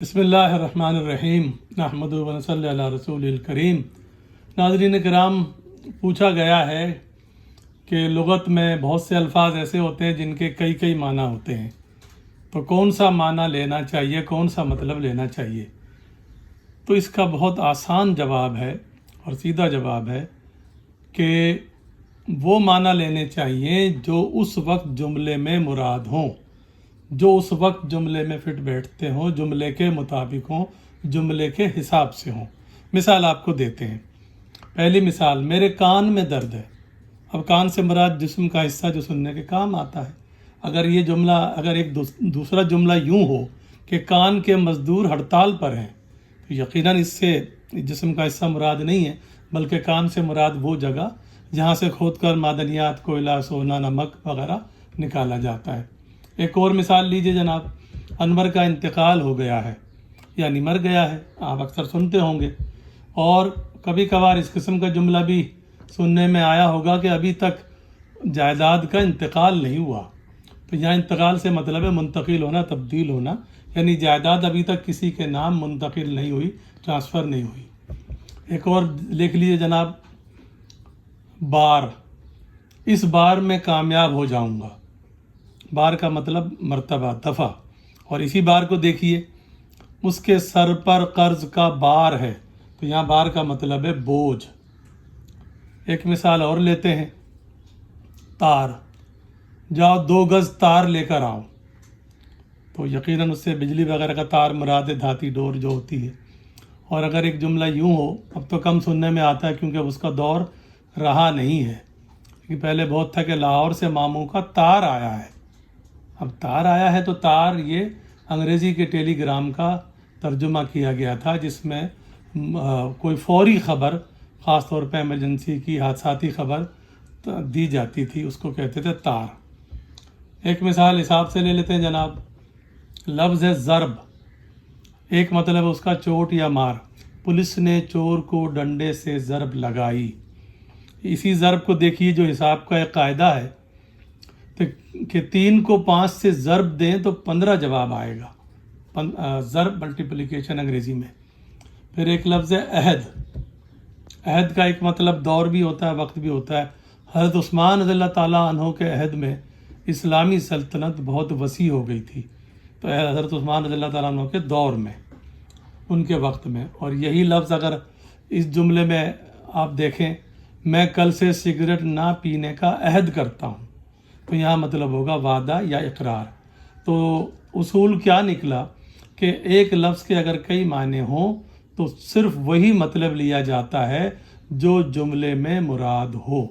بسم اللہ الرحمن الرحیم نحمد و صلی علی رسول الکریم۔ ناظرین کرام، پوچھا گیا ہے کہ لغت میں بہت سے الفاظ ایسے ہوتے ہیں جن کے کئی معنی ہوتے ہیں، تو کون سا معنی لینا چاہیے، کون سا مطلب لینا چاہیے؟ تو اس کا بہت آسان جواب ہے اور سیدھا جواب ہے کہ وہ معنی لینے چاہیے جو اس وقت جملے میں مراد ہوں، جو اس وقت جملے میں فٹ بیٹھتے ہوں، جملے کے مطابق ہوں، جملے کے حساب سے ہوں۔ مثال آپ کو دیتے ہیں۔ پہلی مثال، میرے کان میں درد ہے۔ اب کان سے مراد جسم کا حصہ جو سننے کے کام آتا ہے۔ اگر ایک دوسرا جملہ یوں ہو کہ کان کے مزدور ہڑتال پر ہیں، تو یقیناً اس سے جسم کا حصہ مراد نہیں ہے، بلکہ کان سے مراد وہ جگہ جہاں سے کھود کر معدنیات، کوئلہ، سونا، نمک وغیرہ نکالا جاتا ہے۔ ایک اور مثال لیجئے جناب، انور کا انتقال ہو گیا ہے، یعنی مر گیا ہے۔ آپ اکثر سنتے ہوں گے، اور کبھی کبھار اس قسم کا جملہ بھی سننے میں آیا ہوگا کہ ابھی تک جائیداد کا انتقال نہیں ہوا۔ تو یہاں انتقال سے مطلب ہے منتقل ہونا، تبدیل ہونا، یعنی جائیداد ابھی تک کسی کے نام منتقل نہیں ہوئی، ٹرانسفر نہیں ہوئی۔ ایک اور لکھ لیجئے جناب، بار، اس بار میں کامیاب ہو جاؤں گا۔ بار کا مطلب مرتبہ، دفعہ، اور اسی بار کو دیکھیے، اس کے سر پر قرض کا بار ہے، تو یہاں بار کا مطلب ہے بوجھ۔ ایک مثال اور لیتے ہیں، تار، جاؤ 2 گز تار لے کر آؤ، تو یقیناً اس سے بجلی وغیرہ کا تار مراد ہے، دھاتی ڈور جو ہوتی ہے۔ اور اگر ایک جملہ یوں ہو، اب تو کم سننے میں آتا ہے کیونکہ اس کا دور رہا نہیں ہے، کہ پہلے بہت تھا کہ لاہور سے ماموں کا تار آیا ہے۔ اب تار آیا ہے تو تار یہ انگریزی کے ٹیلی گرام کا ترجمہ کیا گیا تھا، جس میں کوئی فوری خبر، خاص طور پہ ایمرجنسی کی، حادثاتی خبر دی جاتی تھی، اس کو کہتے تھے تار۔ ایک مثال حساب سے لے لیتے ہیں جناب، لفظ ہے ضرب، ایک مطلب ہے اس کا چوٹ یا مار۔ پولیس نے چور کو ڈنڈے سے ضرب لگائی۔ اسی ضرب کو دیکھیے، جو حساب کا ایک قاعدہ ہے کہ 3 کو 5 سے ضرب دیں تو 15 جواب آئے گا، ضرب ملٹیپلیکیشن انگریزی میں۔ پھر ایک لفظ ہے عہد۔ عہد کا ایک مطلب دور بھی ہوتا ہے، وقت بھی ہوتا ہے۔ حضرت عثمان رضی اللہ تعالیٰ عنہ کے عہد میں اسلامی سلطنت بہت وسیع ہو گئی تھی، تو حضرت عثمان رضی اللہ تعالیٰ عنہ کے دور میں، ان کے وقت میں۔ اور یہی لفظ اگر اس جملے میں آپ دیکھیں، میں کل سے سگریٹ نہ پینے کا عہد کرتا ہوں، تو یہاں مطلب ہوگا وعدہ یا اقرار۔ تو اصول کیا نکلا کہ ایک لفظ کے اگر کئی معنی ہوں تو صرف وہی مطلب لیا جاتا ہے جو جملے میں مراد ہو۔